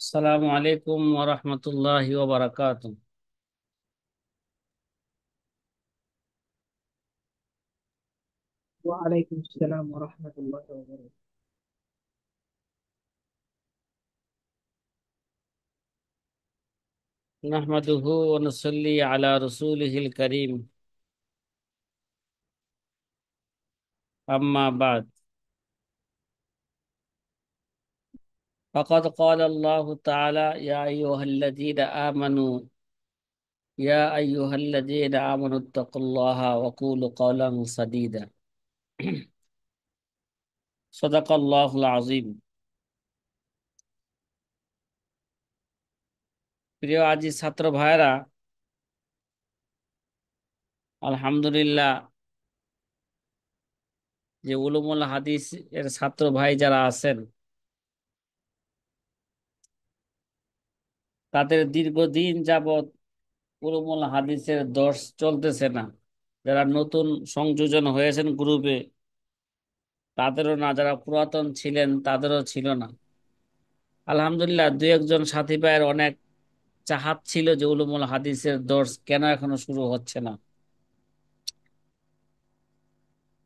আসসালামু আলাইকুম ওয়া রাহমাতুল্লাহি ওয়া বারাকাতুহু। وعليكم السلام ورحمة الله وبركاته. নাহমাদুহু ওয়া নুসাল্লি আলা রাসূলিহিল কারীম, আম্মা বাদ। ফাকাদ ক্বালা আল্লাহু তাআলা ইয়া আইয়ুহাল্লাযীনা আমানুত্তাকুল্লাহা ওয়া কুলু কাওলান সাদীদা। সাদাকাল্লাহুল আযীম। প্রিয় আজি ছাত্র ভাইরা, আলহামদুলিল্লাহ, যে উলুমুল হাদিস এর ছাত্র ভাই যারা আছেন তাদের দীর্ঘদিন যাবত উলুমুল হাদিসের দর্স চলতেছে না। যারা নতুন সংযোজন হয়েছেন গ্রুপে তাদেরও না, যারা পুরাতন ছিলেন তাদেরও ছিল না। আলহামদুলিল্লাহ, দুই একজন সাথী ভাইয়ের অনেক চাহাত ছিল যে উলুমুল হাদিসের দর্স কেন এখনো শুরু হচ্ছে না।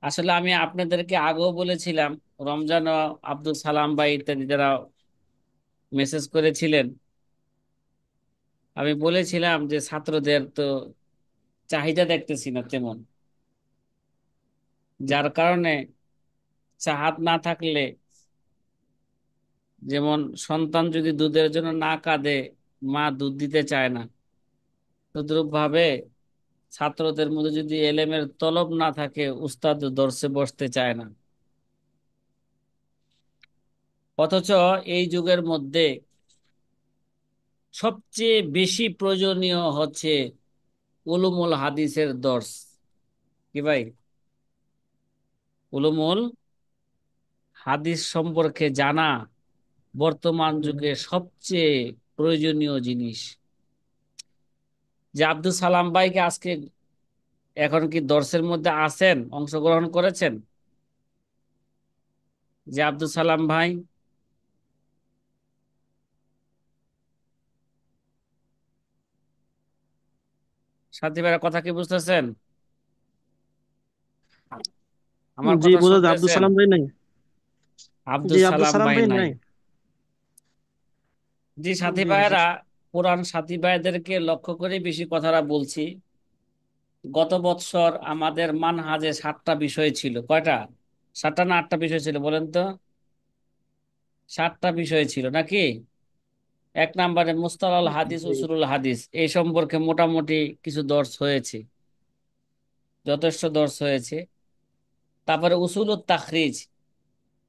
আসলে আমি আপনাদেরকে আগেও বলেছিলাম, রমজান ও আব্দুল সালাম ভাই ইত্যাদি যারা মেসেজ করেছিলেন, আমি বলেছিলাম যে ছাত্রদের তো চাহিদা দেখতেছি না তেমন, যার কারণে চাহাত না থাকলে, যেমন সন্তান যদি দুধের জন্য না কাঁদে, মা দুধ দিতে চায় না, তদ্রুপ ভাবে ছাত্রদের মধ্যে যদি এলেমের তলব না থাকে, উস্তাদ দর্শে বসতে চায় না। অথচ এই যুগের মধ্যে সবচেয়ে বেশি প্রয়োজনীয় হচ্ছে উলুমুল হাদিসের দর্স। কি ভাই? উলুমুল হাদিস সম্পর্কে জানা বর্তমান যুগে সবচেয়ে প্রয়োজনীয় জিনিস। যে আব্দুল সালাম ভাইকে আজকে এখন কি দর্সের মধ্যে আছেন, অংশগ্রহণ করেছেন? যে আব্দুল সালাম ভাই, সাথী ভাইয়ের কথা কি বুঝতেছেন? আমার জি, কথা বোঝা যায় আব্দুল শুনতেছেন? সালাম ভাই নাই। জি, আব্দুল আব্দুল সালাম সালাম ভাই ভাই নাই। নাই। জি সাথী জি জি। ভাইয়েরা, পুরান সাথী ভাইদেরকে লক্ষ্য করে বেশি কথাটা বলছি। গত বৎসর আমাদের মানহাজে 7টা বিষয় ছিল। কয়টা? 7টা না 8টা বিষয় ছিল বলেন তো? 7টা বিষয় ছিল নাকি? এক নম্বরে মুস্তালাল হাদিস, জি। উসুলুল হাদিস, এই সম্পর্কে মোটামুটি কিছু দর্শ হয়েছে, যথেষ্ট দর্শ হয়েছে। তারপরে উসুলুত তাখরিজ,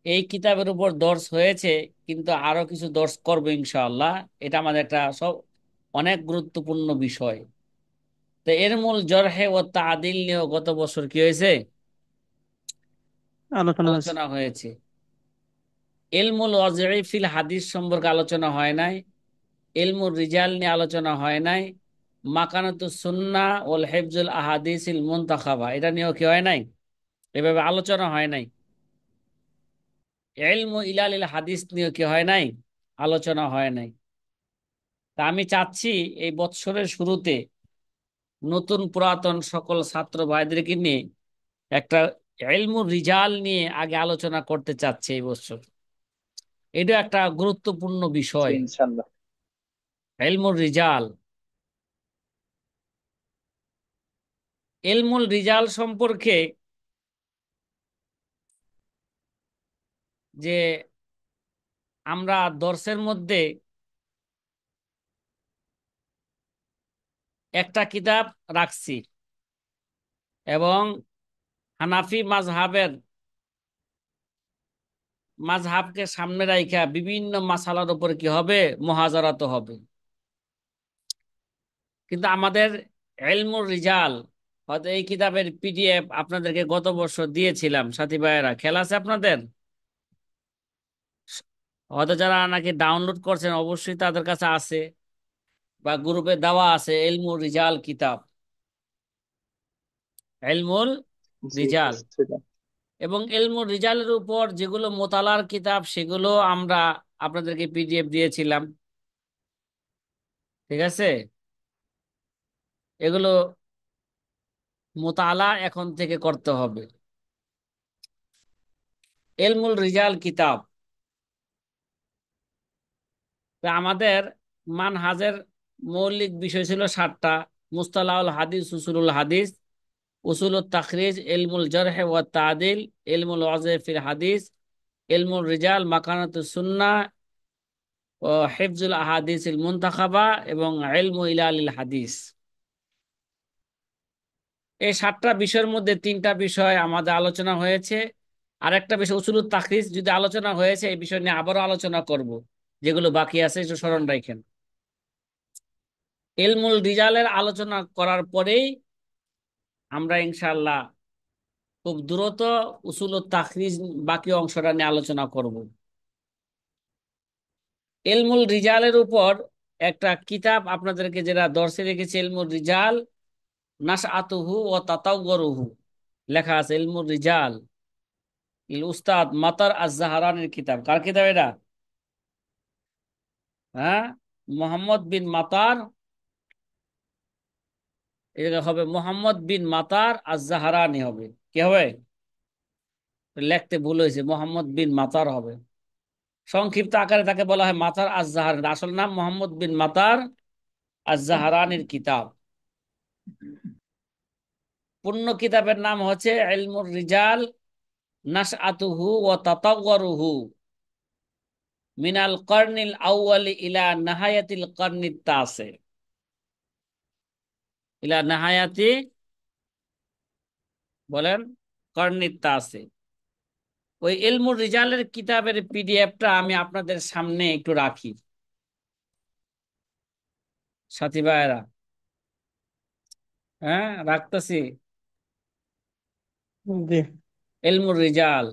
এই কিতাবের উপর দর্শ হয়েছে, কিন্তু আরো কিছু দর্শ করবো ইনশাআল্লাহ। এটা আমাদের একটা সব অনেক গুরুত্বপূর্ণ বিষয়। তো এর মূল জরহে ও তাদিল নিয়েও গত বছর কি হয়েছে? আলোচনা হয়েছে। আলোচনা হয়েছে। ইলমুল ওয়াজঈ ফিল হাদিস সম্পর্কে আলোচনা হয় নাই। ইলমুল রিজাল নিয়ে আলোচনা হয় নাই। মাকানাতুস সুন্নাহ ওয়াল হিফজুল আহাদিসিল মুনতাখাবা, এটা নিয়েও কি হয় নাই? এভাবে আলোচনা হয় নাই। ইলমু ইলালিল হাদিস নিয়েও কি হয় নাই? আলোচনা হয় নাই। তা আমি চাচ্ছি এই বৎসরের শুরুতে নতুন পুরাতন সকল ছাত্র ভাইদেরকে নিয়ে একটা ইলমুল রিজাল নিয়ে আগে আলোচনা করতে চাচ্ছি এই বছর। এটা একটা গুরুত্বপূর্ণ জি, বিষয়, ইনশাল্লাহ। ইলমুল রিজাল। ইলমুল রিজাল সম্পর্কে যে আমরা দর্সের মধ্যে একটা কিতাব রাখছি, এবং হানাফি মাযহাবকে সামনে রাইখা বিভিন্ন মাসালার উপর কি হবে? মুহাজারাত হবে। কিন্তু আমাদের ইলমুল রিজাল, হয়তো এই কিতাবের পিডিএফ আপনাদেরকে গত বছর দিয়েছিলাম সাথী ভাইয়েরা, খেলা আছে আপনাদের? হয়তো যারা নাকি ডাউনলোড করছেন অবশ্যই তাদের কাছে আছে, বা গ্রুপে দেওয়া আছে ইলমুল রিজাল কিতাব, ইলমুল জি, রিজাল। বুঝছিলাম। এবং ইলমুল রিজালের উপর যেগুলো মোতালার কিতাব সেগুলো আমরা আপনাদেরকে পিডিএফ দিয়েছিলাম। ঠিক আছে, এগুলো মোতালা এখন থেকে করতে হবে। এলমুল রিজাল কিতাব, তা আমাদের মানহাজের মৌলিক বিষয় ছিল 7টা: মুস্তালাহুল হাদিস, উসুলুল হাদিস, উসুলুত তাখরিজ, ইলমুল জারহ ওয়াত তাদিল, ইলমুল ওয়াযহ ফিল হাদিস, ইলমুল রিজাল, মাকানাতুস সুন্নাহ ও হিফজুল আহাদিসিল মুনতাখাবা, এবং ইলমু ইলালিল হাদিস। এই 7টা বিষয়ের মধ্যে 3টা বিষয় আমাদের আলোচনা হয়েছে। আরেকটা বিষয় উসুলুত তাখরিজ যদি আলোচনা হয়েছে, এই বিষয় নিয়ে আবারও আলোচনা করব। যেগুলো বাকি আছে একটু স্মরণ রাখেন। ইলমুল রিজালের আলোচনা করার পরেই আমরা ইনশাআল্লাহ খুব দ্রুত উসুলুত তাখরিজ বাকি অংশটা নিয়ে আলোচনা করব। ইলমুল রিজালের উপর একটা কিতাব আপনাদেরকে যেটা দর্শে রেখেছে, ইলমুল রিজাল নাশআতুহু ওয়া তাতাওয়ুরুহু, লেখা আছে ইলমুল রিজাল, উস্তাদ মাতার আজ-জাহরানির কিতাব। কার কিতাব এটা? হ্যাঁ, মোহাম্মদ বিন মাতার। এটা হবে মোহাম্মদ বিন মাতার আজ-জাহরানি হবে। কি হবে? লিখতে ভুল হয়েছে, মোহাম্মদ বিন মাতার হবে। সংক্ষিপ্ত আকারে তাকে বলা হয় মাতার আজ-জাহরানি। আসল নাম মোহাম্মদ বিন মাতার আজ-জাহরানির কিতাব। পূর্ণ কিতাবের নাম হচ্ছে ইলমুর রিজাল নাশআতুহু ওয়া তাতাওয়ুরুহু মিনাল কারনিল আউয়ালি ইলা নাহায়াতিল কারনিত তাসে, ইলা নাহায়াতি, বলেন, কারনিত তাসে। ওই ইলমুর রিজালের কিতাবের পিডিএফটা আমি আপনাদের সামনে একটু রাখি, সাথী ভাইয়েরা। হ্যাঁ, রাখতেছি। জি। ইলমুর রিজাল।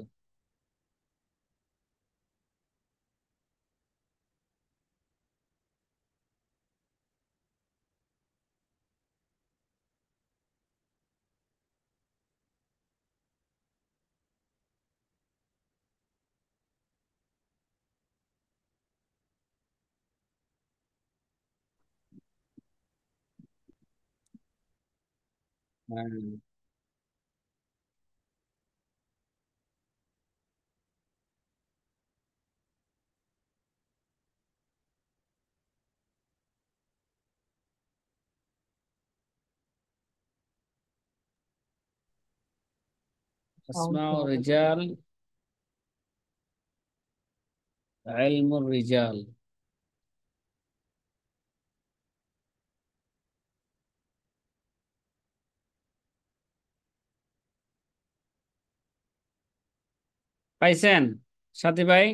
হ্যাঁ, আসমাউর রিজাল, ইলমুর রিজাল। পাইছেন সাথী ভাই?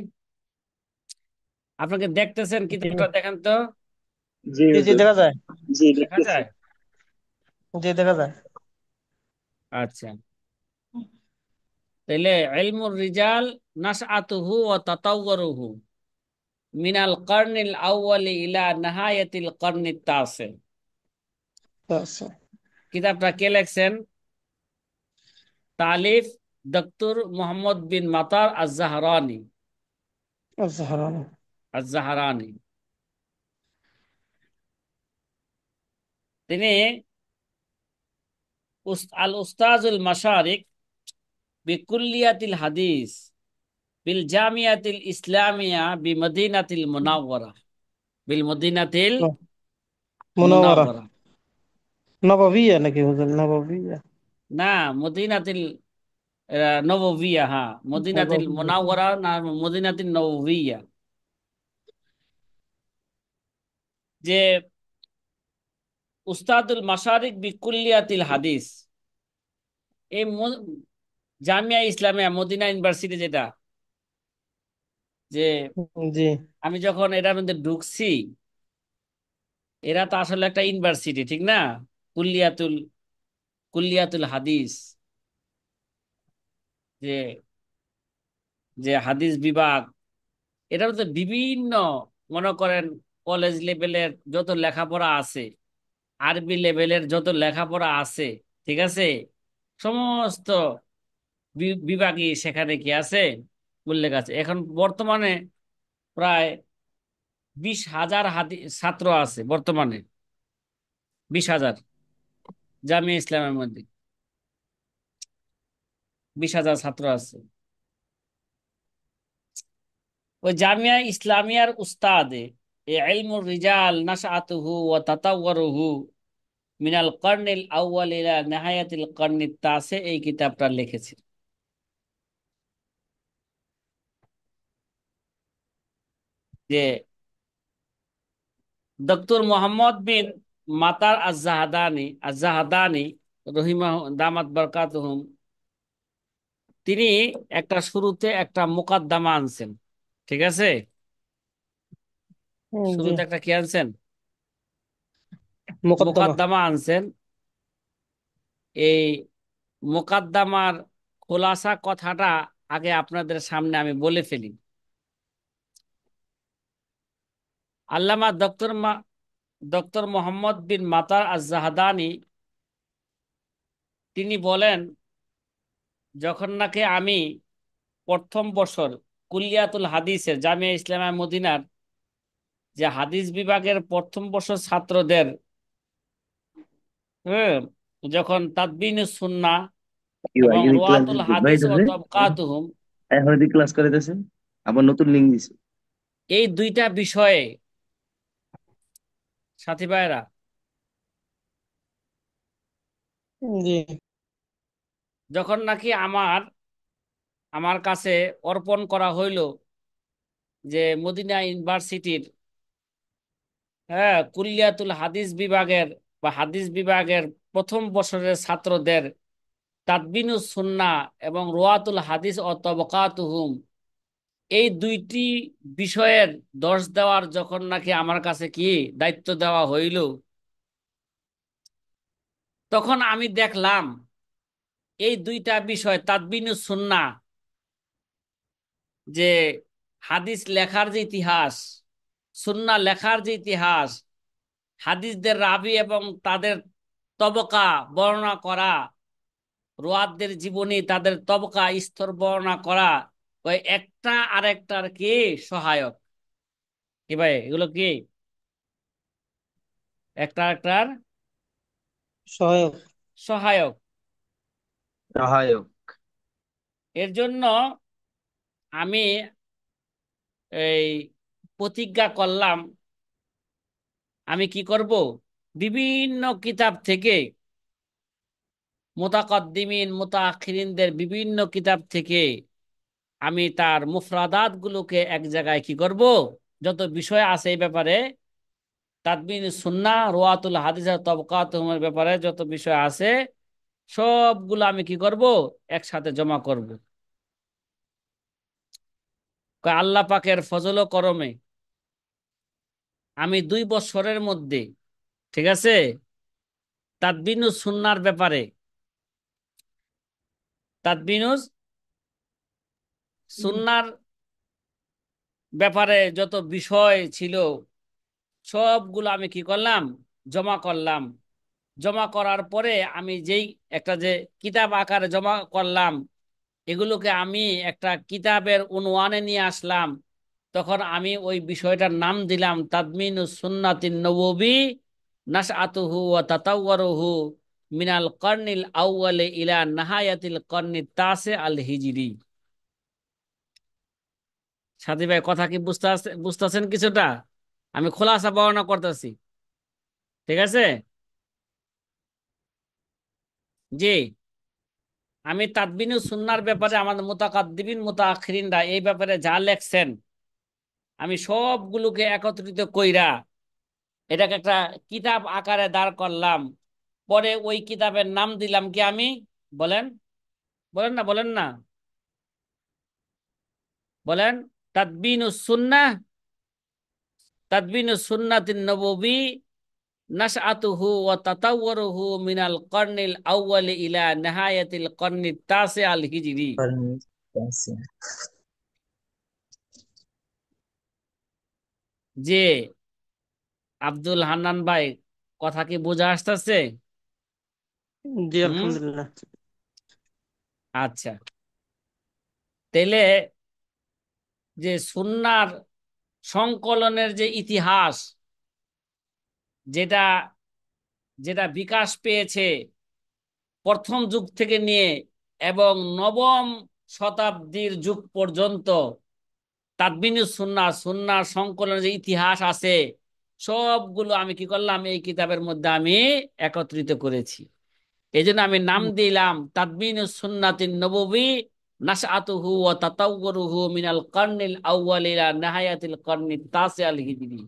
আপনাকে দেখতেছেন কিতাবটা, দেখেন তো। জি জি, হুজুর দেখা যায়। জি, দেখা দেখতেছি। যায়? জি, দেখা যায়। আচ্ছা, তাইলে ইলমুর রিজাল নাশআতুহু ওয়া তাতাওয়ুরুহু মিনাল কারনিল আউয়ালি ইলা নাহায়াতিল কারনিত তাসে। আচ্ছা। কিতাবটা কে লেখছেন? তালিফ দক্তর মোহাম্মদ বিন মাতার আজ-জাহরানি। আচ্ছা, হারানো। আজ-জাহরানি তিনি আল উস্তাজুল মাশারিক বিকুল্লিয়াতিল হাদিস বিল জামিয়াতিল ইসলামিয়া বিমদিনাতিল মুনাওয়ারা, বিল মদিনাতিল মুনাওয়ারা। মুনাওয়ারা। নবাবিয়া নাকি হুজুর? নবাবিয়া। না, মদিনাতিল নববিয়া, হ্যাঁ, মদিনাতিল নবাবিয়া। মুনাওয়ারা না, মদিনাতিল নববিয়া। যে উস্তাদুল মাশারিক বিকুল্লিয়াতিল হাদিস, এই জামিয়া ইসলামিয়া মদিনা ইউনিভার্সিটি যেটা, যে জি। আমি যখন এটার মধ্যে ঢুকছি, এরা তো আসলে একটা ইউনিভার্সিটি, ঠিক না? কুল্লিয়াতুল কুল্লিয়াতুল হাদিস, যে যে হাদিস বিভাগ, এটার মধ্যে বিভিন্ন, মনে করেন, কলেজ লেভেলের যত লেখাপড়া আছে, আরবি লেভেলের যত লেখাপড়া আছে, ঠিক আছে, সমস্ত বিভাগই সেখানে কি আছে, উল্লেখ আছে। এখন বর্তমানে প্রায় 20,000 ছাত্র আছে বর্তমানে, 20,000 জামিয়া ইসলামের মধ্যে 20,000 ছাত্র আছে। ওই জামিয়া ইসলামিয়ার উস্তাদে এ ইলমুর রিজাল নাশআতুহু ওয়া তাতাওয়ারুহু মিনাল কর্নিল আউয়াল ইলা নিহায়াতিল কর্নিত তাসে, এই কিতাবটা লিখেছে। যে ডক্টর মোহাম্মদ বিন মাতার আজ-জাহাদানি রহিমাহ দামাত বরকাতুহুম, তিনি একটা শুরুতে একটা মুকাদ্দামা আনছেন। ঠিক আছে, জি। শুরুতে একটা কি আনছেন, মোকদ্দমা। মুকাদ্দামা আনছেন। এই মুকাদ্দামার খোলাসা কথাটা আগে আপনাদের সামনে আমি বলে ফেলি। আল্লামা ডক্টর মোহাম্মদ বিন মাতার আজ-জাহাদানি তিনি বলেন, যখন নাকি আমি প্রথম বছর কুলিয়াতুল হাদিসের জামিয়া ইসলামিয়া মদিনার যে হাদিস বিভাগের প্রথম বর্ষ ছাত্রদের, হ্যাঁ, যখন তাদবিনুস সুন্নাহ ভাই এবং যদি ক্লাস রুয়াতুল ভাই হাদিস ও দিতেছে, তাবকাতুহুম, এখন যদি ক্লাস করে দিতেছে, আবার নতুন লিঙ্ক দিছে। এই দুইটা বিষয়ে সাথী ভাইরা, জি। যখন নাকি আমার আমার কাছে অর্পণ করা হইল যে মদিনা ইউনিভার্সিটির, হ্যাঁ, কুলিয়াতুল হাদিস বিভাগের বা হাদিস বিভাগের প্রথম বছরের ছাত্রদের তাদবিনুস সুন্নাহ এবং রুয়াতুল হাদিস ও তাবাকাতুহুম, এই দুইটি বিষয়ের দর্শ দেওয়ার যখন নাকি আমার কাছে কি দায়িত্ব দেওয়া হইল, তখন আমি দেখলাম এই দুইটা বিষয় তাদবিনুস সুন্নাহ, যে হাদিস লেখার যে ইতিহাস, সুন্নাহ লেখার যে ইতিহাস, হাদিসদের রাবি এবং তাদের তবকা বর্ণনা করা, রুয়াতদের জীবনী তাদের তবকা স্তর বর্ণনা করা, ওই একটা আরেকটার কি সহায়ক। কি ভাই, এগুলো কি একটা আরেকটার সহায়ক। সহায়ক। সহায়ক। এর জন্য আমি এই প্রতিজ্ঞা করলাম, আমি কি করব, বিভিন্ন কিতাব থেকে, মুতাকাদ্দিমিন মুতাআখিরিনদের বিভিন্ন কিতাব থেকে আমি তার মুফরাদাত গুলোকে এক জায়গায় কি করব, যত বিষয় আছে এই ব্যাপারে, তাদবিন সুন্নাহ রুয়াতুল হাদিস আর তাবকাতুহুমের ব্যাপারে যত বিষয় আছে, সবগুলো আমি কি করব, একসাথে জমা করব। আল্লাহ পাকের ফজল ও করমে আমি 2 বছরের মধ্যে, ঠিক আছে, তাদবিনুস সুন্নাহর ব্যাপারে, তাদবিনুস সুন্নাহর ব্যাপারে যত বিষয় ছিল সবগুলো আমি কি করলাম, জমা করলাম। জমা করার পরে আমি যেই একটা যে কিতাব আকারে জমা করলাম, এগুলোকে আমি একটা কিতাবের উনওয়ানে নিয়ে আসলাম। তখন আমি ওই বিষয়টার নাম দিলাম তাদমিনুস সুন্নাতিন নববী নাশআতুহু ওয়া তাতাওয়ারুহু মিনাল কর্নিল আউয়ালে ইলা নাহায়াতিল কর্নিত তাসে আল হিজরি। সাথী ভাই, কথা কি বুঝতেছেন কিছুটা? আমি খোলাসা বর্ণনা করতেছি। ঠিক আছে, জি। আমি তাদবিনুস সুন্নাহর ব্যাপারে আমাদের মুতাকাদ্দিমিন মুতাআখিরিনরা এই ব্যাপারে যা লেখছেন, আমি সবগুলোকে একত্রিত কইরা এটাকে একটা কিতাব আকারে দাঁড় করলাম। পরে ওই কিতাবের নাম দিলাম কি আমি, বলেন, বলেন না, বলেন না, বলেন, তাদবিনুস সুন্নাহ, তাদবিনুস সুন্নাতিন নববী নাশআতুহু ওয়া তাতাওয়ারুহু মিনাল কর্নিল আউয়ালি ইলা নিহায়াতিল কর্নিত তাসি আল হিজরি। যে আব্দুল হান্নান ভাই, কথা কি বোঝা আসতেছে? জি, হুম, আলহামদুলিল্লাহ। আচ্ছা। তাইলে যে সুন্নার সংকলনের যে ইতিহাস, যেটা যেটা বিকাশ পেয়েছে প্রথম যুগ থেকে নিয়ে এবং নবম শতাব্দীর যুগ পর্যন্ত, তাদবিনুস সুন্নাহ, সুন্নাহ সংকলনের যে ইতিহাস আছে, সবগুলো আমি কি করলাম, এই কিতাবের মধ্যে আমি একত্রিত করেছি। এই জন্য আমি নাম দিলাম তাদবিনুস সুন্নাতিন নববী, নাশআতুহু ওয়া তাতাওয়ুরুহু মিনাল কারনিল আউয়াল ইলা নিহায়াতিল কারনিত তাসি আল হিজরি।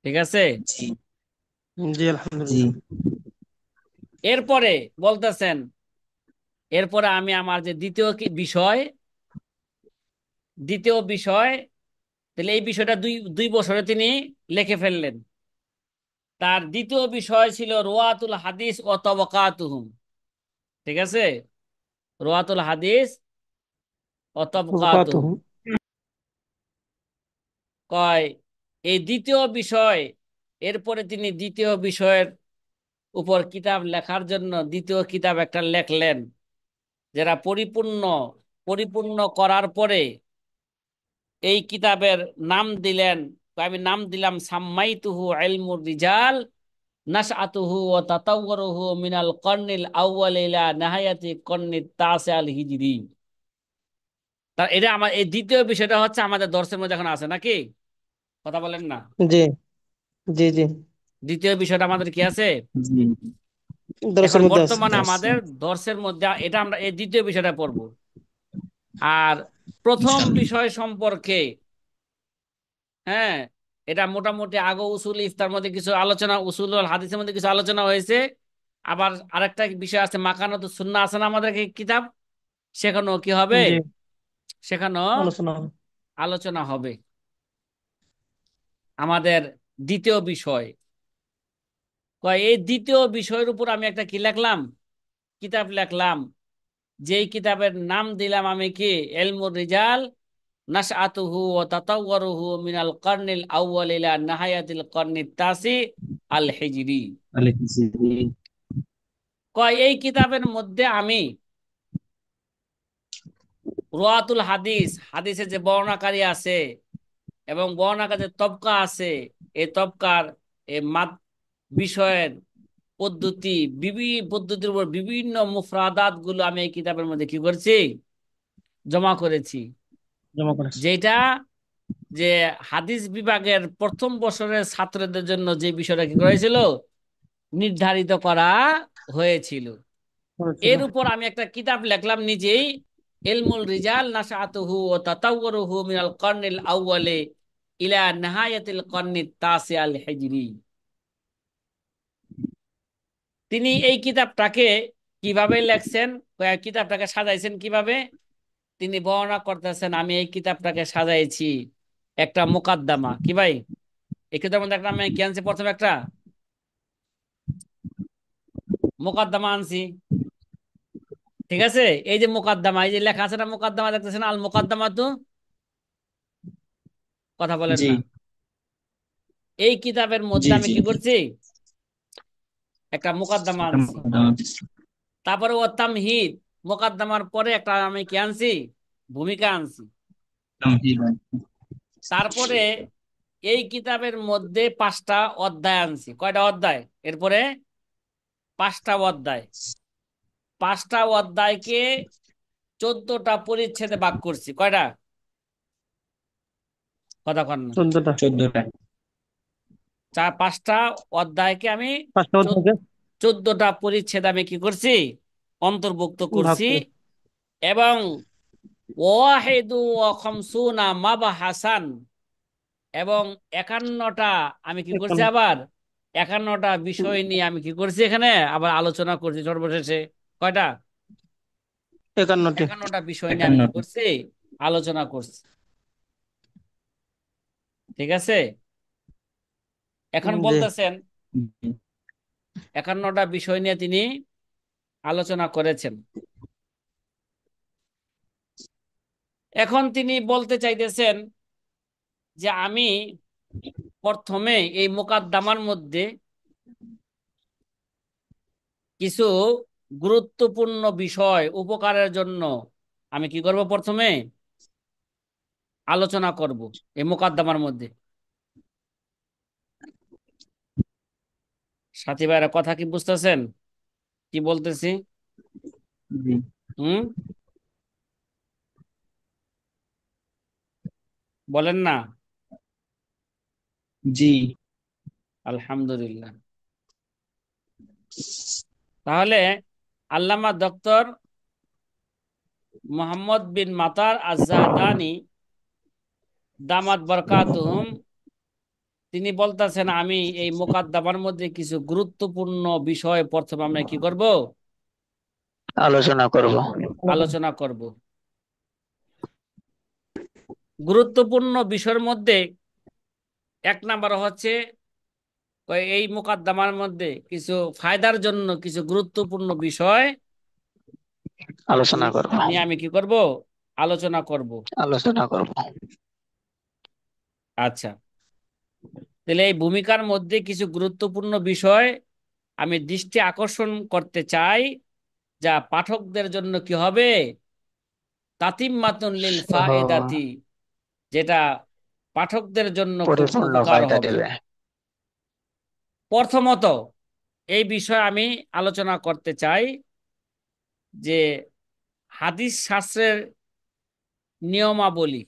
ঠিক আছে? জি। জি, জি। আলহামদুলিল্লাহ। এরপরে বলতেছেন, এরপরে আমি আমার যে দ্বিতীয় বিষয়, দ্বিতীয় বিষয়, তাহলে এই বিষয়টা দুই দুই বছরে তিনি লিখে ফেললেন। তার দ্বিতীয় বিষয় ছিল রুয়াতুল হাদিস ও তবকাতুহুম। ঠিক আছে? রুয়াতুল হাদিস ও তবকাতুহুম। ওকাতুহু। কয় এই দ্বিতীয় বিষয়, এরপরে তিনি দ্বিতীয় বিষয়ের উপর কিতাব লেখার জন্য দ্বিতীয় কিতাব একটা লেখলেন, যারা পরিপূর্ণ পরিপূর্ণ করার পরে এই কিতাবের নাম দিলেন, আমি নাম দিলাম সাম্মাইতুহু ইলমুর রিজাল নাশআতুহু ওয়া তাতাওয়ুরুহু মিনাল কর্নিল আউয়াল ইলা নিহায়াতি কর্নিত তাসি আল হিজরি। তা এটা আমার এই দ্বিতীয় বিষয়টা হচ্ছে আমাদের দর্শের মধ্যে এখন আছে নাকি? কথা বলেন না। জি, জি, জি। দ্বিতীয় বিষয়টা আমাদের কি আছে? জি। এখন দর্শের মধ্যে আছে। বর্তমানে দর্শন। আমাদের দর্শের মধ্যে এটা আমরা এই দ্বিতীয় বিষয়টা পড়ব। আর প্রথম ইনশাআল্লাহ। বিষয় সম্পর্কে, হ্যাঁ, এটা মোটামুটি আগে উসুল ইফতার মধ্যে কিছু আলোচনা, উসুল হাদিসের মধ্যে কিছু আলোচনা হয়েছে। আবার আরেকটা বিষয় আছে মাকানাতুস সুন্নাহ আছে না আমাদের এই কিতাব, সেখানেও কি হবে, জি, সেখানেও আলোচনা হবে। আলোচনা হবে। আমাদের দ্বিতীয় বিষয়, এই দ্বিতীয় বিষয়ের উপর আমি একটা কি লিখলাম, কিতাব লিখলাম, যেই কিতাবের নাম দিলাম আমি কি ইলমুর রিজাল নাশআতুহু ওয়া তাতাওয়ুরুহু মিনাল কারনিল আউয়াল ইলা নিহায়াতিল কারনিত তাসি আল হিজরি। আলাইকুম। এই কিতাবের মধ্যে আমি রুয়াতুল হাদিস, হাদিসের যে বর্ণনাকারী আছে এবং বর্ণনাকারী যে তবকা আছে, এই তবকার এই মাত বিষয়ের পদ্ধতি, বিভিন্ন পদ্ধতির উপর বিভিন্ন মুফরাদাত গুলো আমি এই কিতাবের মধ্যে কি করছি, জমা করেছি। জমা করেছে। যেটা যে হাদিস বিভাগের প্রথম বছরের ছাত্রদের জন্য যে বিষয়টা কি করেছিল, নির্ধারিত করা হয়েছিল। করেছিল। এর উপর আমি একটা কিতাব লিখলাম নিজেই, ইলমুল রিজাল নাশআতুহু ওয়া তাতাওয়ুরুহু মিনাল কারনিল আউয়ালি ইলা নিহায়াতিল কারনিত তাসি আল হিজরি। তিনি এই কিতাবটাকে কিভাবে লেখছেন, কিতাবটাকে সাজাইছেন কিভাবে, তিনি বর্ণনা করতেছেন, আমি এই কিতাবটাকে সাজাইছি একটা মুকাদ্দামা। কি ভাই, এই কিতাবের মধ্যে একটা আমি কি আনছি, প্রথমে একটা মুকাদ্দামা আনছি। ঠিক আছে? এই যে মুকাদ্দামা, এই যে লেখা আছে না মুকাদ্দামা, দেখতেছেন আল মুকাদ্দামা তো, কথা বলেন জি। না। এই কিতাবের মধ্যে জি। আমি জি। কি করছি, একটা মুকাদ্দামা আনছি। তারপরে ও তামহিদ, মুকাদ্দামার পরে একটা আমি কি আনছি, ভূমিকা আনছি। তারপরে এই কিতাবের মধ্যে 5টা অধ্যায় আনছি। কয়টা অধ্যায়? এরপরে 5টা অধ্যায়। 5টা অধ্যায়কে 14টা পরিচ্ছেদে ভাগ করছি। কয়টা? কথা কন না। 14টা। 14টা। 5টা অধ্যায়কে আমি 5টা অধ্যায়কে 14টা পরিচ্ছেদ আমি কি করছি, অন্তর্ভুক্ত ভাগ করছি। করে। এবং ওয়াহিদু ওয়া খামসুনা মাবহাসান, এবং 51টা আমি কি করছি, 51। আবার 51টা বিষয় নিয়ে আমি কি করছি, এখানে আবার আলোচনা করছি সর্বশেষে। কয়টা? 51টি। 51টা বিষয় নিয়ে আমি কি 51টা। করছি, আলোচনা করছি। ঠিক আছে? এখন জি। বলতেছেন 51টা বিষয় নিয়ে তিনি আলোচনা করেছেন। এখন তিনি বলতে চাইতেছেন যে আমি প্রথমে এই মোকাদ্দমার মধ্যে কিছু গুরুত্বপূর্ণ বিষয় উপকারের জন্য আমি কি করব, প্রথমে আলোচনা করব এই মোকদ্দমার মধ্যে। সাথী ভাইরা কথা কি বুঝতেছেন কি বলতেছি? জি। হুম, বলেন না। জি। আলহামদুলিল্লাহ। তাহলে আল্লামা ডক্টর মোহাম্মদ বিন মাতার আজ-জাহদানি দামাত বরকাতুহুম তিনি বলতেছেন আমি এই মোকদ্দমার মধ্যে কিছু গুরুত্বপূর্ণ বিষয় প্রথমে আমরা কি করব, আলোচনা করব। আলোচনা করব। গুরুত্বপূর্ণ বিষয়ের মধ্যে এক নাম্বার হচ্ছে এই মোকদ্দমার মধ্যে কিছু ফায়দার জন্য কিছু গুরুত্বপূর্ণ বিষয় আলোচনা করব। নিয়ে আমি কি করব, আলোচনা করব। আলোচনা করব। আচ্ছা, তাহলে এই ভূমিকার মধ্যে কিছু গুরুত্বপূর্ণ বিষয় আমি দৃষ্টি আকর্ষণ করতে চাই, যা পাঠকদের জন্য কি হবে, তাতিম্মাতুন লিল ফায়েদাতি, যেটা পাঠকদের জন্য খুব পরিপূর্ণ উপকার ফায়দা হবে। দেবে। প্রথমত এই বিষয়ে আমি আলোচনা করতে চাই যে হাদিস শাস্ত্রের নিয়মাবলী,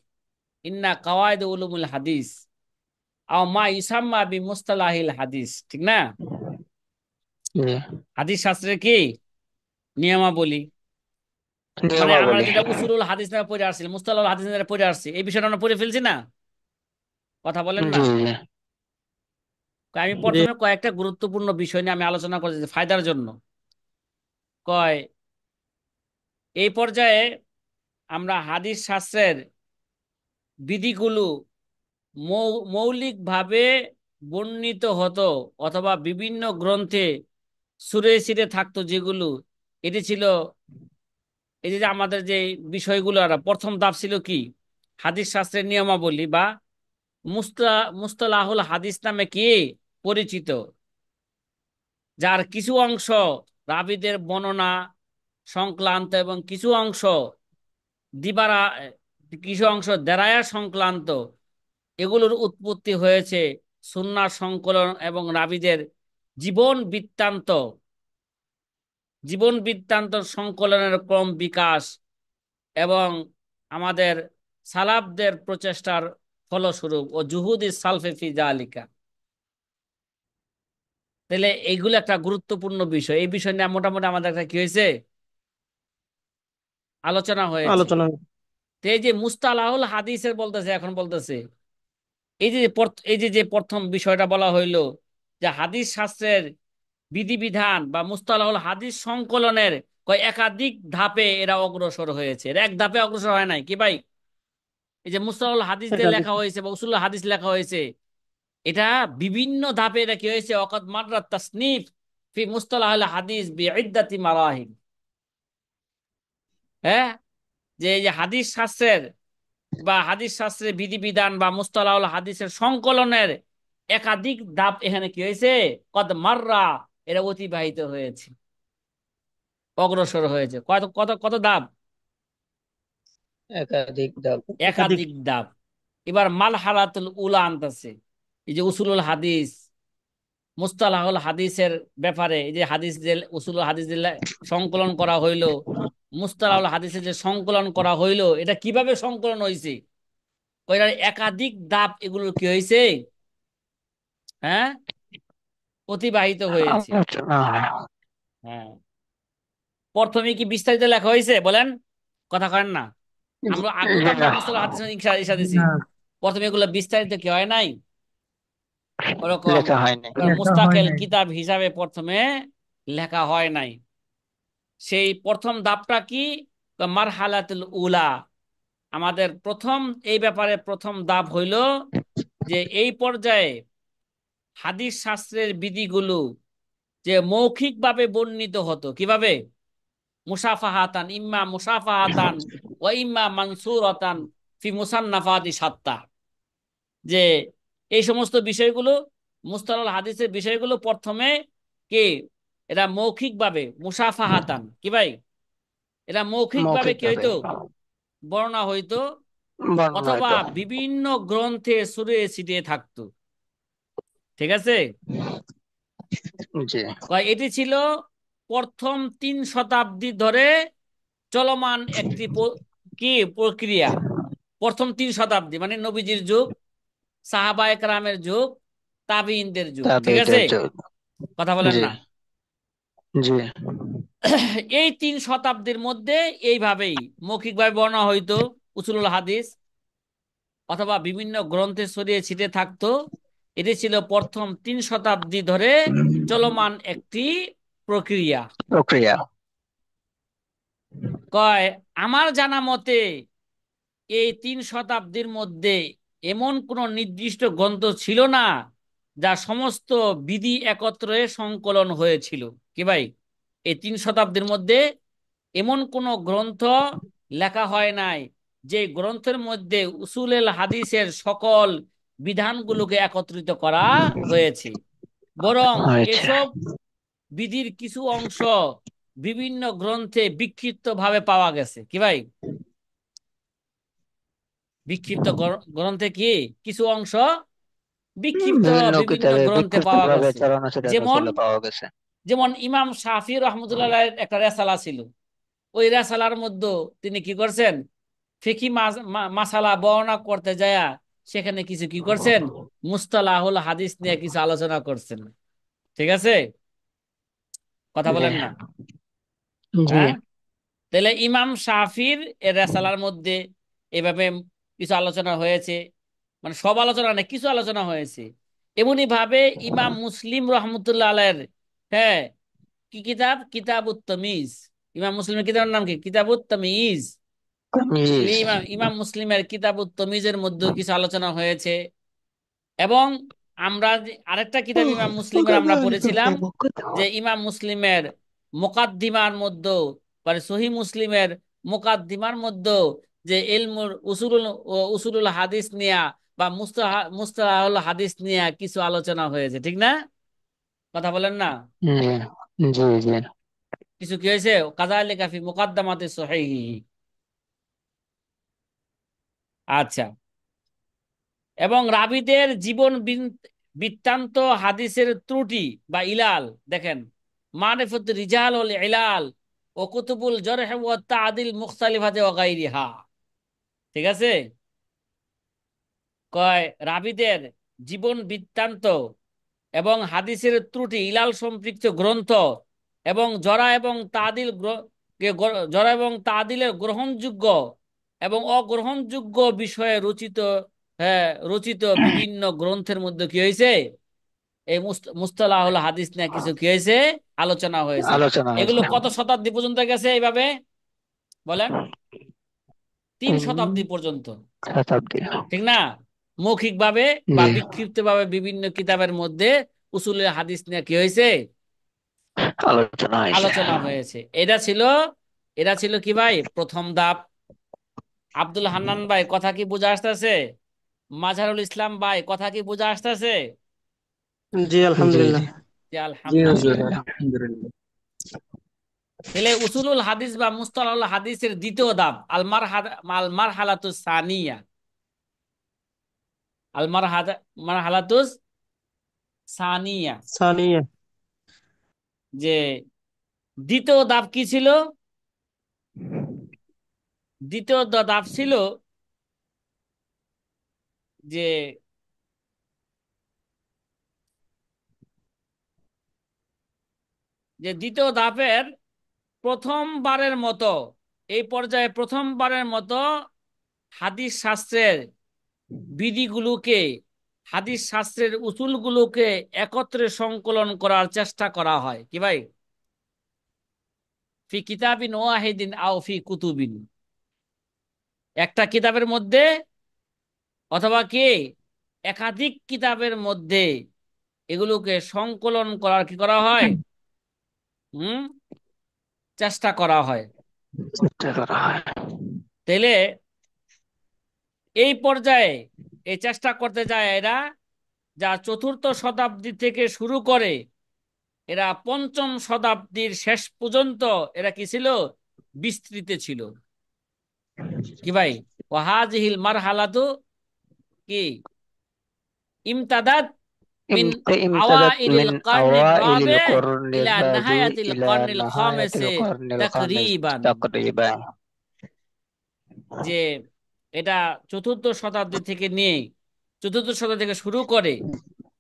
ইন্না কাওয়াইদ উলুমুল হাদিস আও মা ইউসাম্মা বি মুস্তালাহিল হাদিস, ঠিক না? জি। হাদিস শাস্ত্রের কি নিয়মাবলী, মানে আমরা নিয়মাবলী। যেটা উসুলুল হাদিস নামে পড়ে আসছি, মুস্তালাহুল হাদিস নামে পড়ে আসছি, এই বিষয়টা আমরা পড়ে ফেলছি না? কথা বলেন না। জি জি। আমি জি। প্রথমে কয়েকটা গুরুত্বপূর্ণ বিষয় নিয়ে আমি আলোচনা করছি ফায়দার জন্য। কয় এই পর্যায়ে আমরা হাদিস শাস্ত্রের বিধিগুলো মৌলিকভাবে বর্ণিত হতো অথবা বিভিন্ন গ্রন্থে সুরে সিরে থাকতো যেগুলো, এটি ছিল এই যে আমাদের যে বিষয়গুলো, প্রথম ধাপ ছিল কি, হাদিস শাস্ত্রের নিয়মাবলী বা মুস্তা মুস্তালাহুল হাদিস নামে কি পরিচিত, যার কিছু অংশ রাবীদের বর্ণনা সংক্রান্ত এবং কিছু অংশ দিবারা, কিছু অংশ দেরায়া সংক্রান্ত। এগুলোর উৎপত্তি হয়েছে সুন্নাহ সংকলন এবং রাবীদের জীবন বৃত্তান্ত, জীবন বৃত্তান্ত সংকলনের ক্রম বিকাশ এবং আমাদের সালাফদের প্রচেষ্টার ফলস্বরূপ ও জুহুদি সালফে ফি যালিকা। তাহলে এইগুলো একটা গুরুত্বপূর্ণ বিষয়, এই বিষয় নিয়ে মোটামুটি আমাদের একটা কি হয়েছে, আলোচনা হয়েছে। আলোচনা। তো এই যে মুস্তালাহুল হাদিসের বলতেছে, এখন বলতেছে এই যে এই যে যে প্রথম বিষয়টা বলা হইলো যে হাদিস শাস্ত্রের বিধিবিধান বা মুস্তালাহুল হাদিস সংকলনের একাধিক ধাপে এরা অগ্রসর হয়েছে, এরা এক ধাপে অগ্রসর হয় নাই কি ভাই? এই যে মুস্তালাহুল হাদিস যে একাধিক। লেখা হয়েছে বা উসুলুল হাদিস লেখা হয়েছে, এটা বিভিন্ন ধাপে এটা কি হয়েছে, ওয়াকাদ মাররাত তাসনিফ ফি মুস্তালাহুল হাদিস বিইদ্দাতি মারাহিল। হ্যাঁ, যে এই যে হাদিস শাস্ত্রের বা হাদিস শাস্ত্রের বিধিবিধান বা মুস্তালাহুল হাদিসের সংকলনের একাধিক ধাপ এখানে কি হয়েছে, কদ মাররা, এরা অতিবাহিত হয়েছে, অগ্রসর হয়েছে। কত কত কত ধাপ, একাধিক ধাপ। একাধিক। একাধিক ধাপ। এবার মালহালাতুল উলা আনতেছে, এই যে উসুলুল হাদিস মুস্তালাহুল হাদিসের ব্যাপারে, এই যে হাদিস যে উসুলুল হাদিস যে সংকলন করা হইলো, মুস্তালাহুল হাদিসের যে সংকলন করা হইলো, এটা কিভাবে সংকলন হয়েছে, ওইটার একাধিক ধাপ এগুলো কি হয়েছে, হ্যাঁ, অতিবাহিত হয়েছে। আলোচনা। হ্যাঁ, প্রথমে কি বিস্তারিত লেখা হয়েছে বলেন, কথা করেন না? আমরা আগেও তো আমরা মুস্তালাহুল হাদিস ইনশা ইশা দিছি, হ্যাঁ। প্রথমে এগুলো বিস্তারিত কি হয় নাই, ওরকম লেখা হয়নি। মুস্তাকিল কিতাব হিসাবে প্রথমে লেখা হয় নাই। সেই প্রথম ধাপটা কি, মারহালাতুল উলা, আমাদের প্রথম এই ব্যাপারে প্রথম ধাপ হইল যে এই পর্যায়ে হাদিস শাস্ত্রের বিধিগুলো যে মৌখিকভাবে বর্ণিত হতো, কিভাবে, মুসাফাহাতান, ইম্মা মুসাফাহাতান ও ইম্মা মানসুরাতান ফি মুসান্নাফাতি সাত্তা, যে এই সমস্ত বিষয়গুলো মুস্তালাহুল হাদিসের বিষয়গুলো প্রথমে কি, এরা মৌখিকভাবে মুসাফাহাতান কি ভাই, এরা মৌখিকভাবে মৌখিক কি ভাবে। হইতো, বর্ণনা হইতো বর্ণনা অথবা হয়তো। বিভিন্ন গ্রন্থে ছড়িয়ে ছিটিয়ে থাকতো। ঠিক আছে, জি। এটি ছিল প্রথম 3 শতাব্দী ধরে চলমান একটি কি প্রক্রিয়া। প্রথম 3 শতাব্দী মানে নবীজির যুগ, সাহাবায়ে কেরামের যুগ, তাবিঈনদের যুগ। ঠিক আছে, তাবেঈদের যুগ। কথা বলেন জি না? জি এই 3 শতাব্দীর মধ্যে এইভাবেই মৌখিকভাবে বর্ণনা হইতো উসুলুল হাদিস, অথবা বিভিন্ন গ্রন্থে ছড়িয়ে ছিটে থাকতো। এটি ছিল প্রথম 3 শতাব্দী ধরে চলমান একটি প্রক্রিয়া। প্রক্রিয়া। কয় আমার জানা মতে এই 3 শতাব্দীর মধ্যে এমন কোন নির্দিষ্ট গ্রন্থ ছিল না যা সমস্ত বিধি একত্রে সংকলন হয়েছিল। কি ভাই, এই 3 শতাব্দীর মধ্যে এমন কোন গ্রন্থ লেখা হয় নাই যে গ্রন্থের মধ্যে উসুলেল হাদিসের সকল বিধানগুলোকে একত্রিত করা হয়েছে, বরং হয়েছে। এসব বিধির কিছু অংশ বিভিন্ন গ্রন্থে বিক্ষিপ্ত ভাবে পাওয়া গেছে। কি ভাই, বিক্ষিপ্ত গ্রন্থে কি কিছু অংশ বিক্ষিপ্ত বিভিন্ন বিভিন্ন কিতাবে গ্রন্থে বিক্ষিপ্ত পাওয়া ভাবে গেছে। চালানো সেটা যেমন ছিল, পাওয়া গেছে। যেমন ইমাম শাফি রহমতুল্লাহ একটা রেসালা ছিল। ওই রেসালার মধ্যে তিনি কি করছেন, ফিকি মাসালা বর্ণনা করতে যায় সেখানে কিছু কি করছেন, মুস্তালাহুল হাদিস নিয়ে কিছু আলোচনা করছেন। ঠিক আছে, কথা জি বলেন না? জি হ্যাঁ, তাহলে ইমাম শাফির এর রেসালার মধ্যে এভাবে কিছু আলোচনা হয়েছে, মানে সব আলোচনা নেই, কিছু আলোচনা হয়েছে। এমনি ভাবে ইমাম মুসলিম রহমতুল্লাহ আলাইহির, হ্যাঁ, কি কিতাব, কিতাবুত তামিজ। ইমাম মুসলিমের কিতাবের নাম কি, কিতাবুত তামিজ। তামিজ। ইমাম ইমাম মুসলিমের কিতাবুত তামিজের মধ্যে কিছু আলোচনা হয়েছে। এবং আমরা আরেকটা কিতাব ইমাম মুসলিমের আমরা পড়েছিলাম, যে ইমাম মুসলিমের মুকাদ্দিমার মধ্যে, মানে সহি মুসলিমের মুকাদ্দিমার মধ্যে, যে ইলমুল উসুলুল হাদিস নিয়া বা মুস্তালাহুল হাদিস নিয়া কিছু আলোচনা হয়েছে। ঠিক না, কথা বলেন না? জি জি জি কিছু কি হয়েছে, কাযালিকা ফি মুকাদ্দামাতি সহিহি। আচ্ছা, এবং রাবীদের জীবন বৃত্তান্ত, হাদিসের ত্রুটি বা ইলাল, দেখেন, মারিফাত রিজাল ওয়াল ইলাল ও কুতুবুল জারহ ওয়া তা'দিল মুখতালিফাতে ওয়া গায়রিহা। ঠিক আছে, কয় রাবীদের জীবন বৃত্তান্ত এবং হাদিসের ত্রুটি, ইলাল সম্পৃক্ত গ্রন্থ এবং জরা এবং তাদিলের গ্রহণযোগ্য এবং অগ্রহণযোগ্য বিষয়ে রচিত, হ্যাঁ, রচিত বিভিন্ন গ্রন্থের মধ্যে কি হয়েছে, এই মুস্তালাহুল হাদিস নিয়ে কিছু কি হয়েছে, আলোচনা হয়েছে। আলোচনা এগুলো হয়েছে। কত শতাব্দী পর্যন্ত গেছে এইভাবে বলেন, 3 শতাব্দী পর্যন্ত। শতাব্দী। ঠিক না, মৌখিক ভাবে বা জি। বিক্ষিপ্ত ভাবে বিভিন্ন কিতাবের মধ্যে উসুলে হাদিস নিয়ে কি হয়েছে, আলোচনা হয়েছে। আলোচনা হয়েছে। এটা ছিল কি ভাই প্রথম ধাপ। আব্দুল হান্নান ভাই কথা কি বোঝা আসতেছে? মাঝারুল ইসলাম ভাই কথা কি বোঝা আসতেছে? জি জি আলহামদুলিল্লাহ। জি জি হুজুর, আলহামদুলিল্লাহ। আলহামদুলিল্লাহ। তাহলে উসুলুল হাদিস বা মুস্তালাহুল হাদিসের দ্বিতীয় ধাপ আল মারহালাতুস সানিয়া, আল মারহালাতুস সানিয়া, সানিয়া। যে দ্বিতীয় ধাপ কি ছিল? দ্বিতীয় ধাপ ছিল যে দ্বিতীয় ধাপের প্রথমবারের মতো, এই পর্যায়ে প্রথমবারের মতো হাদিস শাস্ত্রের বিধিগুলোকে, হাদিস শাস্ত্রের উসুলগুলোকে একত্রে সংকলন করার চেষ্টা করা হয়। কি ভাই, ফি কিতাবিন ওয়াহিদিন আও ফি কুতুবিন, একটা কিতাবের মধ্যে অথবা কি একাধিক কিতাবের মধ্যে এগুলোকে সংকলন করার কি করা হয়, হুম, চেষ্টা করা হয়। চেষ্টা করা হয়। তাইলে এই পর্যায়ে এই চেষ্টা করতে যায় এরা, যা 4র্থ শতাব্দী থেকে শুরু করে এরা 5ম শতাব্দীর শেষ পর্যন্ত এরা কি ছিল, বিস্তৃত ছিল। কি ভাই, ওয়াহাজিহিল মারহালাতু কি ইমতাদাত মিন امتدت আওয়াইলিল من কারনির أوائل রাবে القرن ইলা الرابع নাহায়াতিল إلى কারনিল نهاية খামেসে القرن الخامس তাকরিবান। تقريبا। যে এটা চতুর্থ শতাব্দী থেকে নিয়ে চতুর্থ শতাব্দী থেকে শুরু করে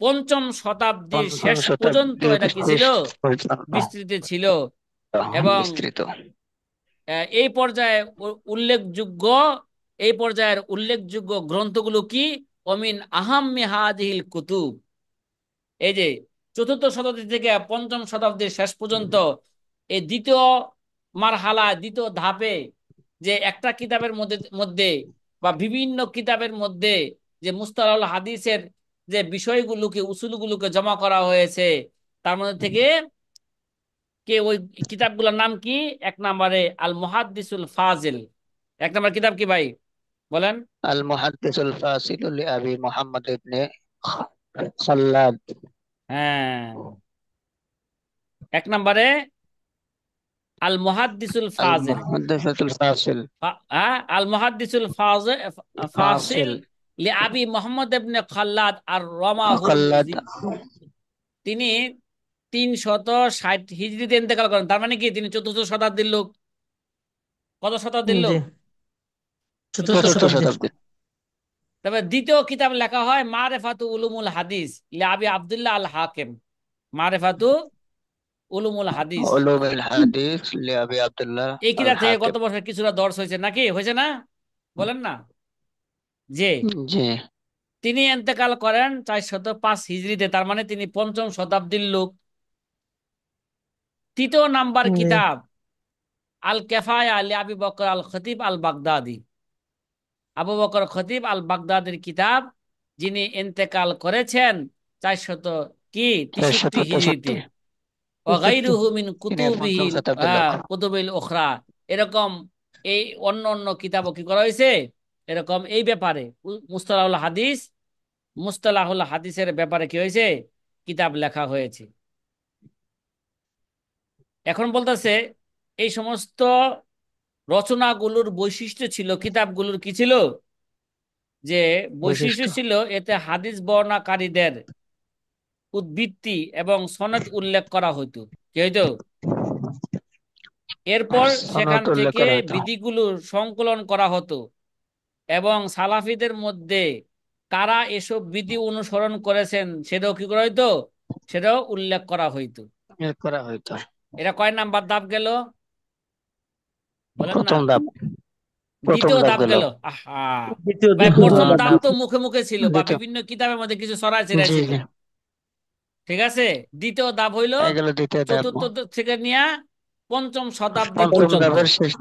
পঞ্চম শতাব্দীর পঞ্চম শেষ পর্যন্ত শতাব্দীর এটা কি ছিল, শেষ পর্যন্ত বিস্তৃত ছিল। এবং বিস্তৃত। এই পর্যায়ে উল্লেখযোগ্য এই পর্যায়ের উল্লেখযোগ্য গ্রন্থগুলো কি? অমিন আহাম্মি হাদিহিল কুতুব, এই যে চতুর্থ শতাব্দী থেকে পঞ্চম শতাব্দীর শেষ পর্যন্ত এই দ্বিতীয় মারহালা, দ্বিতীয় ধাপে যে একটা কিতাবের মধ্যে মধ্যে বা বিভিন্ন কিতাবের মধ্যে যে মুস্তালাহুল হাদিসের যে বিষয়গুলোকে উসুলগুলোকে জমা করা হয়েছে, তার মধ্যে থেকে ওই কিতাবগুলোর নাম কি? এক নম্বরে আল মুহাদ্দিসুল ফাজিল। এক নম্বর কিতাব কি ভাই বলেন? আল মুহাদ্দিসুল ফাসিল লিআবি মুহাম্মদ ইবনে খাল্লাদ। হ্যাঁ, এক নম্বরে আল মুহাদ্দিসুল আল ফাজিল। মুহাদ্দিসুল ফাসিল হ্যাঁ, আল মুহাদ্দিসুল ফাসিল ফাসিল লিআবি মুহাম্মদ ইবনে খাল্লাদ আর রমাহুল খাল্লাদ। তিনি 360 হিজরিতে ইন্তেকাল করেন। তার মানে কি তিনি চতুর্থ শতাব্দীর লোক। কত শতাব্দীর জি, লোক? চতুর্থ চতুর্থ শতাব্দী। শতাব্দী। তবে দ্বিতীয় কিতাব লেখা হয় মারেফাতু উলুমুল হাদিস লিআবি আব্দুল্লাহ আল হাকিম। মারেফাতু উলুমুল হাদিস, উলুমুল হাদিস লিআবি আব্দুল্লাহ এই আল কিতাব থেকে গত হাকিম। বছর কিছুটা দর্শ হয়েছে নাকি, হয়েছে না? বলেন না। যে জি। তিনি ইন্তেকাল করেন 405 হিজরিতে, তার মানে তিনি পঞ্চম শতাব্দীর লোক। তৃতীয় নাম্বার জি, কিতাব আল কেফায়া লি আবি বকর আল খতিব আল বাগদাদি। আবু বকর খতিব আল বাগদাদির কিতাব, যিনি ইন্তেকাল করেছেন 400 কি 63 হিজরিতে। 463। ওয়াগাইরুহু মিন তিনি পঞ্চম কুতুবিহিল শতাব্দীর লোক। কুতুবিল উখরা। এরকম এই অন্য অন্য কিতাবও কি করা হয়েছে এরকম এই ব্যাপারে মুস্তালাহুল হাদিস, মুস্তালাহুল হাদিসের ব্যাপারে কি হয়েছে কিতাব লেখা হয়েছে। এখন বলতেছে এই সমস্ত রচনাগুলোর বৈশিষ্ট্য ছিল, কিতাবগুলোর কি ছিল? যে বৈশিষ্ট্য বৈশিষ্ট্য। ছিল এতে হাদিস বর্ণনাকারীদের উদ্ধৃতি এবং সনদ উল্লেখ করা হইতো। কি হইতো? এরপর সেখান সনদ উল্লেখ থেকে করা হতো। বিধিগুলোর সংকলন করা হতো এবং সালাফিদের মধ্যে কারা এসব বিধি অনুসরণ করেছেন সেটাও কি করা হইতো, সেটাও উল্লেখ করা হইতো। উল্লেখ করা হতো। এটা কয় নাম্বার ধাপ গেল বলেন না? প্রথম ধাপ। প্রথম দ্বিতীয় ধাপ ধাপ গেল। গেল। আহা, দ্বিতীয় ভাই দ্বিতীয় প্রথম নাম্বার ধাপ ধাপ। তো মুখে মুখে ছিল বা দ্বিতীয়। বিভিন্ন কিতাবের মধ্যে কিছু ছড়াই ছিড়াই জি ছিল। জি। ঠিক আছে, দ্বিতীয় ধাপ হইল হয়ে গেল দ্বিতীয় ধাপ। চতুর্থ থেকে নিয়ে পঞ্চম শতাব্দী পঞ্চম পর্যন্ত। ধাপের শেষ।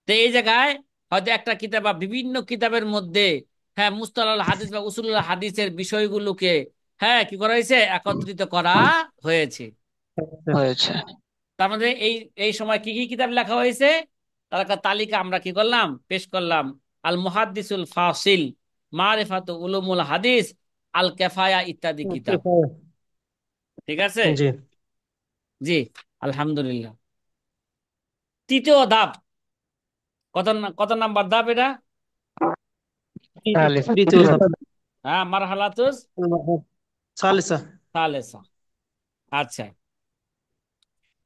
তো এই জায়গায় হয়তো একটা কিতাব বা বিভিন্ন কিতাবের মধ্যে হ্যাঁ মুস্তালাহুল হাদিস বা উসুলুল হাদিসের বিষয়গুলোকে হ্যাঁ কি করা হয়েছে, একত্রিত করা হয়েছে। হয়েছে। তার মধ্যে এই এই সময় কি কি কিতাব লেখা হয়েছে তার একটা তালিকা আমরা কি করলাম, পেশ করলাম। আল মুহাদ্দিসুল ফাসিল, মারিফাতু উলুমুল হাদিস, আল কেফায়া ইত্যাদি কিতাব। ঠিক আছে, জি, জি, আলহামদুলিল্লাহ। তৃতীয় ধাপ, কত নাম্বার ধাপ এটা? তাহলে তৃতীয় ধাপ। হ্যাঁ, মারহালাতুস সালিসা। সালেসা। আচ্ছা,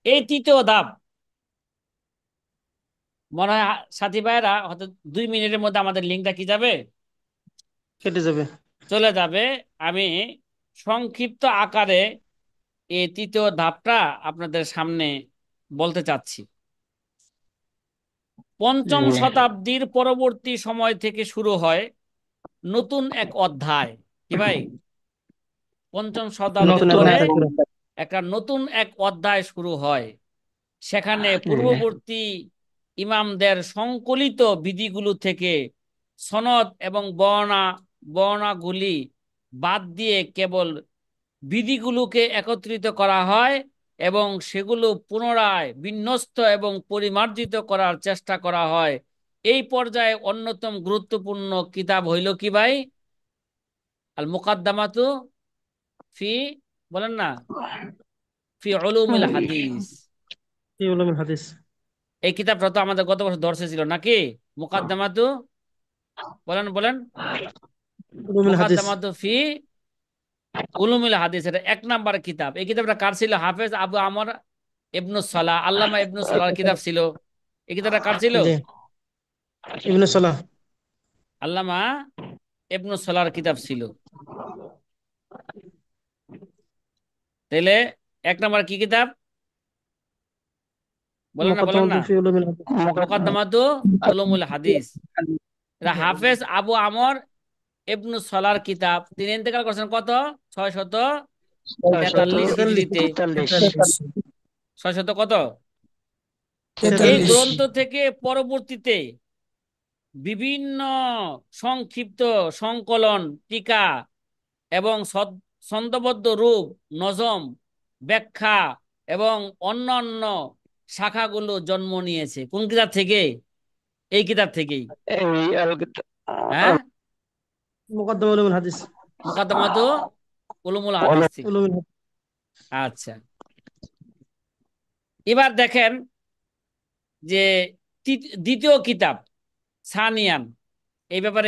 এই তৃতীয় ধাপ মনে হয় সাথী ভাইয়েরা হয়তো 2 মিনিটের মধ্যে আমাদের লিঙ্কটা কি যাবে, কেটে যাবে। চলে যাবে। আমি সংক্ষিপ্ত আকারে এই তৃতীয় ধাপটা আপনাদের সামনে বলতে চাচ্ছি। পঞ্চম জি। শতাব্দীর পরবর্তী সময় থেকে শুরু হয় নতুন এক অধ্যায়। কি ভাই? পঞ্চম শতাব্দীর নতুন এক পরে অধ্যায় শুরু। একটা নতুন এক অধ্যায় শুরু হয়। সেখানে জি। পূর্ববর্তী ইমামদের সংকলিত বিধিগুলো থেকে সনদ এবং বর্ণাগুলি বাদ দিয়ে কেবল বিধিগুলোকে একত্রিত করা হয় এবং সেগুলো পুনরায় বিন্যস্ত এবং পরিমার্জিত করার চেষ্টা করা হয়। এই পর্যায়ে অন্যতম গুরুত্বপূর্ণ কিতাব হইল কি ভাই? আল মুকাদ্দামাতু ফি, বলেন না, ফি উলুমিল হাদিস। কি উলুমুল হাদিস। এই কিতাবটা তো আমাদের গত বছর দর্শে ছিল নাকি? মুকাদ্দামাতু বলেন বলেন। উলুমুল হাদিস। মুকাদ্দামাতু ফি উলুমুল হাদিস, এটা 1 নাম্বার কিতাব। এই কিতাবটা কার ছিল? হাফেজ আবু আমর ইবনু সালাহ, আল্লামা ইবনু সালাহর কিতাব ছিল। এই কিতাবটা কার ছিল? জি, ইবনে সালাহ। আল্লামা ইবনু সালাহর কিতাব ছিল। তাহলে 1 নাম্বার কি কিতাব? বলেন না বলেন না। মুকাদ্দামাতুন ফি উলুমিল হাদিস। মুকাদ্দামাতু উলুমুল হাদিস, এটা হাফেজ আবু আমর ইবনু সালাহর কিতাব। তিনি ইন্তেকাল করছেন কত? 643 হিজরিতে। 43 600 কত? এই 43। গ্রন্থ থেকে পরবর্তীতে বিভিন্ন সংক্ষিপ্ত সংকলন, টিকা এবং ছন্দোবদ্ধ রূপ, নজম, ব্যাখ্যা এবং অন্যান্য শাখাগুলো জন্ম নিয়েছে। কোন কিতাব থেকে? এই কিতাব থেকেই। এই হ্যাঁ, মুকাদ্দামা উলুমুল হাদিস। মুকাদ্দামাতু উলুমুল হাদিস থেকে। উলুমুল হাদিস। আচ্ছা, এবার দেখেন যে দ্বিতীয় কিতাব সানিয়ান, এই ব্যাপারে